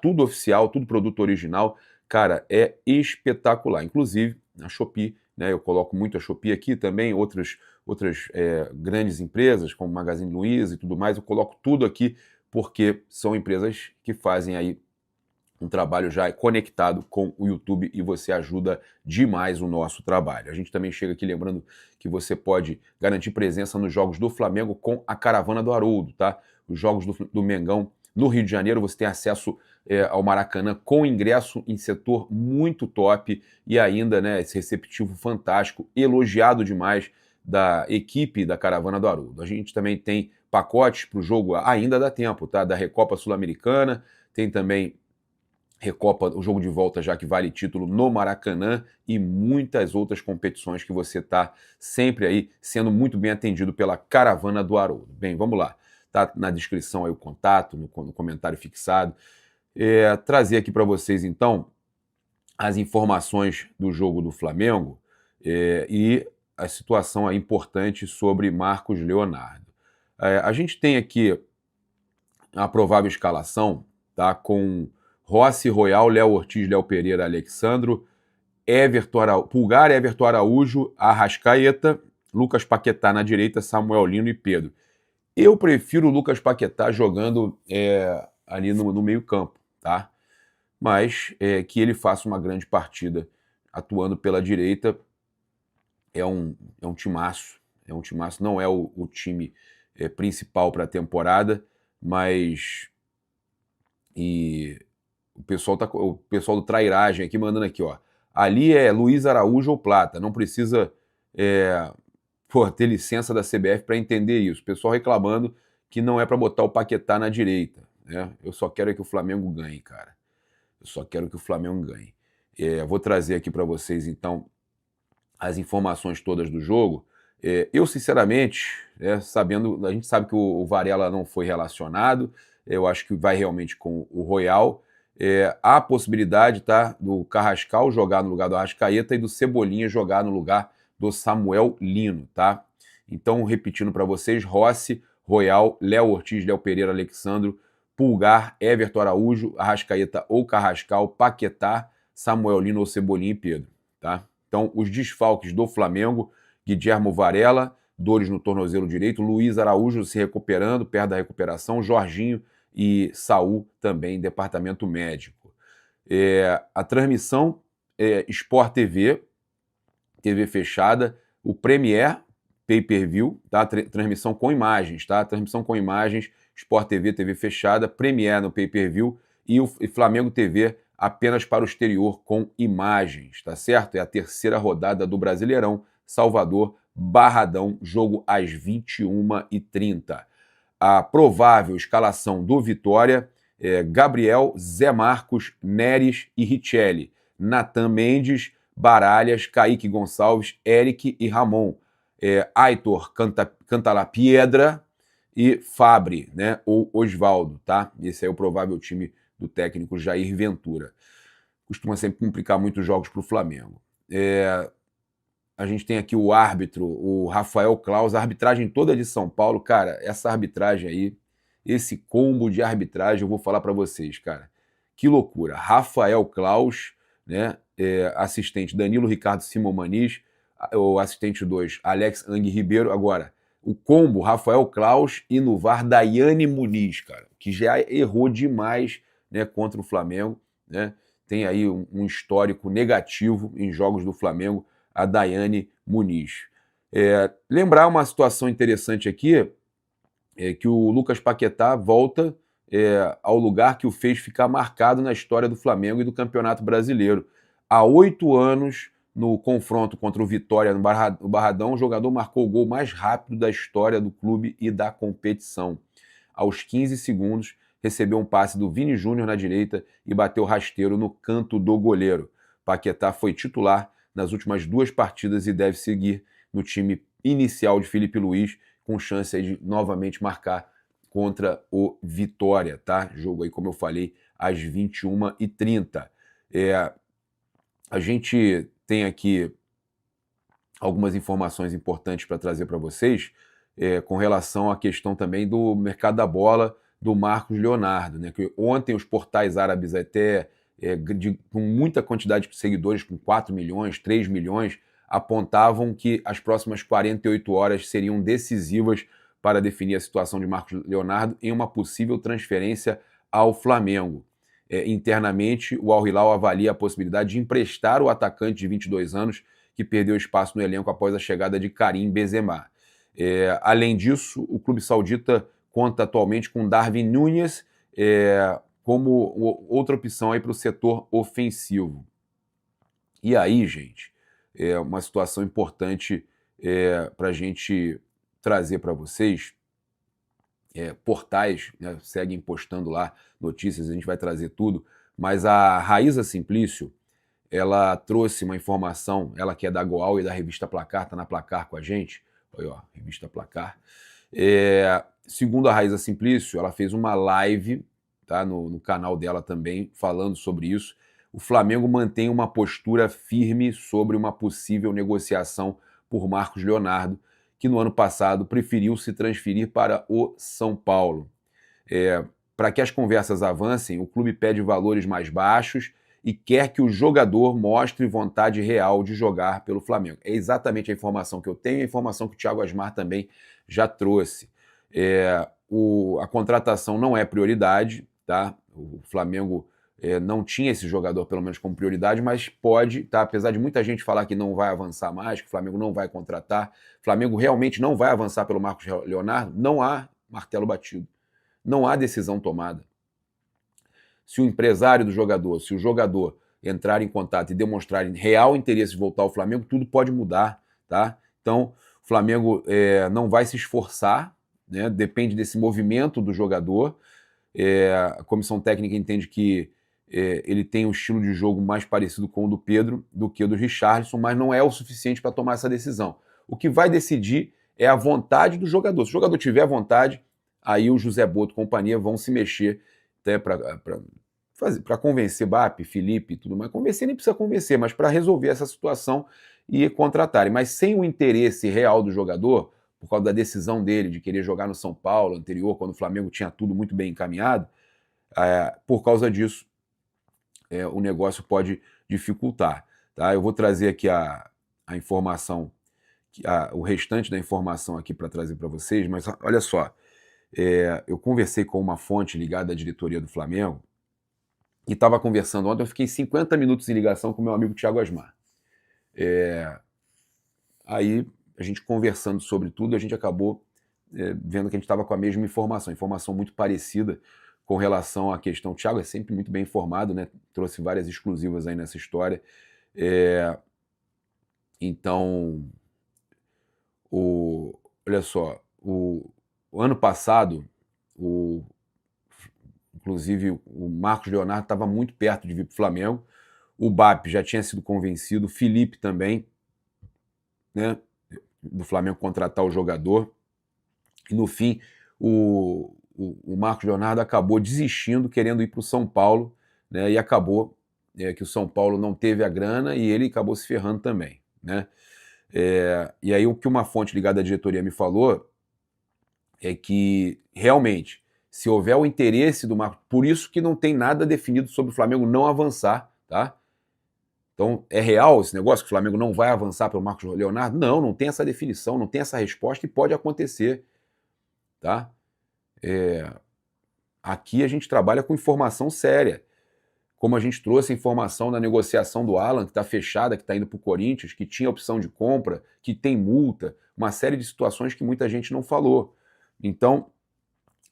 tudo oficial, tudo produto original. Cara, é espetacular. Inclusive, a Shopee, né, eu coloco muito a Shopee aqui também, outras grandes empresas, como Magazine Luiza e tudo mais, eu coloco tudo aqui porque são empresas que fazem aí um trabalho já conectado com o YouTube e você ajuda demais o nosso trabalho. A gente também chega aqui lembrando que você pode garantir presença nos jogos do Flamengo com a Caravana do Haroldo, tá? Os jogos do Mengão no Rio de Janeiro, você tem acesso ao Maracanã com ingresso em setor muito top e ainda, né, esse receptivo fantástico, elogiado demais da equipe da Caravana do Haroldo. A gente também tem pacotes para o jogo, ainda dá tempo, tá? Da Recopa Sul-Americana, tem também Recopa, o jogo de volta já que vale título no Maracanã e muitas outras competições que você está sempre aí sendo muito bem atendido pela Caravana do Haroldo. Bem, vamos lá. Tá na descrição aí o contato, no comentário fixado. Trazer aqui para vocês, então, as informações do jogo do Flamengo e a situação aí importante sobre Marcos Leonardo. A gente tem aqui a provável escalação, tá, com Rossi, Royal, Léo Ortiz, Léo Pereira, Alexandro, Pulgar, Everton Araújo, Arrascaeta, Lucas Paquetá na direita, Samuel Lino e Pedro. Eu prefiro o Lucas Paquetá jogando ali no meio campo, tá? Mas que ele faça uma grande partida atuando pela direita é um timaço. É um timaço, não é o time principal para a temporada, mas... O pessoal do Trairagem aqui mandando aqui, ó. Ali é Luiz Araújo ou Plata. Não precisa ter licença da CBF para entender isso. O pessoal reclamando que não é para botar o Paquetá na direita. Né? Eu só quero que o Flamengo ganhe, cara. Eu só quero que o Flamengo ganhe. Vou trazer aqui para vocês, então, as informações todas do jogo. Eu, sinceramente, a gente sabe que o Varela não foi relacionado. Eu acho que vai realmente com o Royal. Há a possibilidade, tá, do Carrascal jogar no lugar do Arrascaeta e do Cebolinha jogar no lugar do Samuel Lino, tá? Então, repetindo para vocês, Rossi, Royal, Léo Ortiz, Léo Pereira, Alexandro, Pulgar, Everton Araújo, Arrascaeta ou Carrascal, Paquetá, Samuel Lino ou Cebolinha e Pedro, tá? Então, os desfalques do Flamengo, Guilhermo Varela, dores no tornozelo direito, Luiz Araújo se recuperando, perto da recuperação, Jorginho e Saul também, departamento médico. A transmissão Sport TV, TV fechada, o Premier, pay-per-view, tá? Transmissão com imagens, tá? Transmissão com imagens, Sport TV, TV fechada, Premier no pay-per-view e o Flamengo TV apenas para o exterior com imagens, tá certo? É a terceira rodada do Brasileirão, Salvador, Barradão, jogo às 21h30. A provável escalação do Vitória é Gabriel, Zé Marcos, Neres e Richelli, Natan Mendes, Baralhas, Kaique Gonçalves, Eric e Ramon, Aitor Cantalapiedra e Fabre, né, ou Osvaldo, tá? Esse é o provável time do técnico Jair Ventura. Costuma sempre complicar muito os jogos para o Flamengo. A gente tem aqui o árbitro, o Rafael Claus, a arbitragem toda de São Paulo. Cara, essa arbitragem aí, esse combo de arbitragem, eu vou falar para vocês, cara. Que loucura. Rafael Claus, né, assistente Danilo Ricardo Simon Maniz, o assistente 2, Alex Ang Ribeiro. Agora, o combo Rafael Claus e no VAR Daiane Muniz, cara, que já errou demais, né, contra o Flamengo, né? Tem aí um histórico negativo em jogos do Flamengo, a Daiane Muniz. Lembrar uma situação interessante aqui, que o Lucas Paquetá volta ao lugar que o fez ficar marcado na história do Flamengo e do Campeonato Brasileiro. Há 8 anos, no confronto contra o Vitória no Barradão, o jogador marcou o gol mais rápido da história do clube e da competição. Aos 15 segundos, recebeu um passe do Vini Júnior na direita e bateu rasteiro no canto do goleiro. Paquetá foi titular nas últimas 2 partidas e deve seguir no time inicial de Felipe Luiz, com chance aí de novamente marcar contra o Vitória, tá? Jogo aí, como eu falei, às 21h30. A gente tem aqui algumas informações importantes para trazer para vocês, com relação à questão também do mercado da bola, do Marcos Leonardo, né? Que ontem os portais árabes até com muita quantidade de seguidores, com 4 milhões, 3 milhões, apontavam que as próximas 48 horas seriam decisivas para definir a situação de Marcos Leonardo em uma possível transferência ao Flamengo. Internamente, o Al Hilal avalia a possibilidade de emprestar o atacante de 22 anos que perdeu espaço no elenco após a chegada de Karim Benzema. Além disso, o clube saudita conta atualmente com Darwin Núñez como outra opção aí para o setor ofensivo. E aí, gente, é uma situação importante para a gente trazer para vocês. Portais, né, seguem postando lá notícias, a gente vai trazer tudo, mas a Raíza Simplício, ela trouxe uma informação, ela que é da Goal e da revista Placar, está na Placar com a gente, olha, ó, revista Placar. Segundo a Raíza Simplício, ela fez uma live, tá, no canal dela também, falando sobre isso. O Flamengo mantém uma postura firme sobre uma possível negociação por Marcos Leonardo, que no ano passado preferiu se transferir para o São Paulo. Para que as conversas avancem, o clube pede valores mais baixos e quer que o jogador mostre vontade real de jogar pelo Flamengo. É exatamente a informação que eu tenho, a informação que o Thiago Asmar também já trouxe. A contratação não é prioridade, tá? O Flamengo não tinha esse jogador, pelo menos, como prioridade, mas pode, tá? Apesar de muita gente falar que não vai avançar mais, que o Flamengo não vai contratar, o Flamengo realmente não vai avançar pelo Marcos Leonardo, não há martelo batido, não há decisão tomada. Se o empresário do jogador, se o jogador entrar em contato e demonstrar real interesse de voltar ao Flamengo, tudo pode mudar, tá? Então, o Flamengo não vai se esforçar, né? Depende desse movimento do jogador. A comissão técnica entende que ele tem um estilo de jogo mais parecido com o do Pedro do que o do Richarlison, mas não é o suficiente para tomar essa decisão. O que vai decidir é a vontade do jogador. Se o jogador tiver vontade, aí o José Boto e companhia vão se mexer até para convencer Bap, Felipe e tudo mais. Convencer nem precisa convencer, mas para resolver essa situação e contratarem. Mas sem o interesse real do jogador, por causa da decisão dele de querer jogar no São Paulo anterior, quando o Flamengo tinha tudo muito bem encaminhado, por causa disso, o negócio pode dificultar. Tá? Eu vou trazer aqui a informação, o restante da informação aqui para trazer para vocês, mas olha só, eu conversei com uma fonte ligada à diretoria do Flamengo e estava conversando ontem, eu fiquei 50 minutos em ligação com meu amigo Thiago Asmar. Aí, a gente conversando sobre tudo, a gente acabou vendo que a gente estava com a mesma informação muito parecida com relação à questão. O Thiago é sempre muito bem informado, né? Trouxe várias exclusivas aí nessa história. Então, olha só, o ano passado, inclusive o Marcos Leonardo estava muito perto de vir para o Flamengo, o Bap já tinha sido convencido, o Felipe também, né, do Flamengo contratar o jogador, e no fim o Marcos Leonardo acabou desistindo, querendo ir para o São Paulo, né, e acabou que o São Paulo não teve a grana e ele acabou se ferrando também, né? E aí o que uma fonte ligada à diretoria me falou é que realmente, se houver o interesse do Marcos, por isso que não tem nada definido sobre o Flamengo não avançar, tá? Então, é real esse negócio que o Flamengo não vai avançar pelo Marcos Leonardo? Não, não tem essa definição, não tem essa resposta e pode acontecer, tá? Aqui a gente trabalha com informação séria. Como a gente trouxe a informação da negociação do Alan, que está fechada, que está indo para o Corinthians, que tinha opção de compra, que tem multa, uma série de situações que muita gente não falou. Então,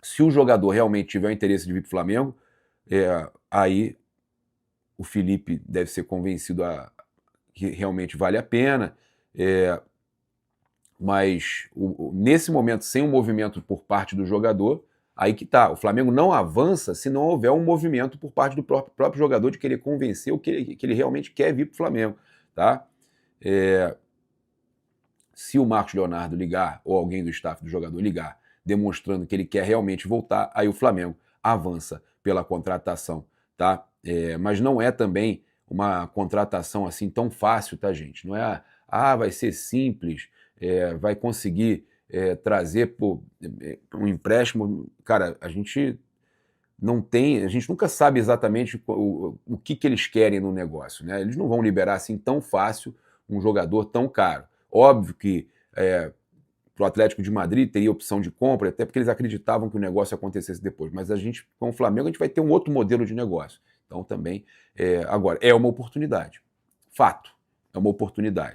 se o jogador realmente tiver o interesse de vir para o Flamengo, aí o Felipe deve ser convencido que realmente vale a pena, mas nesse momento, sem um movimento por parte do jogador, aí que tá, o Flamengo não avança se não houver um movimento por parte do próprio jogador de querer convencer o que ele realmente quer vir para o Flamengo, tá? Se o Marcos Leonardo ligar, ou alguém do staff do jogador ligar, demonstrando que ele quer realmente voltar, aí o Flamengo avança pela contratação, tá? Mas não é também uma contratação assim tão fácil, tá, gente? Não é, vai ser simples, vai conseguir trazer um empréstimo. Cara, a gente não tem, a gente nunca sabe exatamente o que eles querem no negócio, né? Eles não vão liberar assim tão fácil um jogador tão caro. Óbvio que para o Atlético de Madrid teria opção de compra, até porque eles acreditavam que o negócio acontecesse depois. Mas a gente, com o Flamengo, a gente vai ter um outro modelo de negócio. Então também, agora, é uma oportunidade. Fato, é uma oportunidade.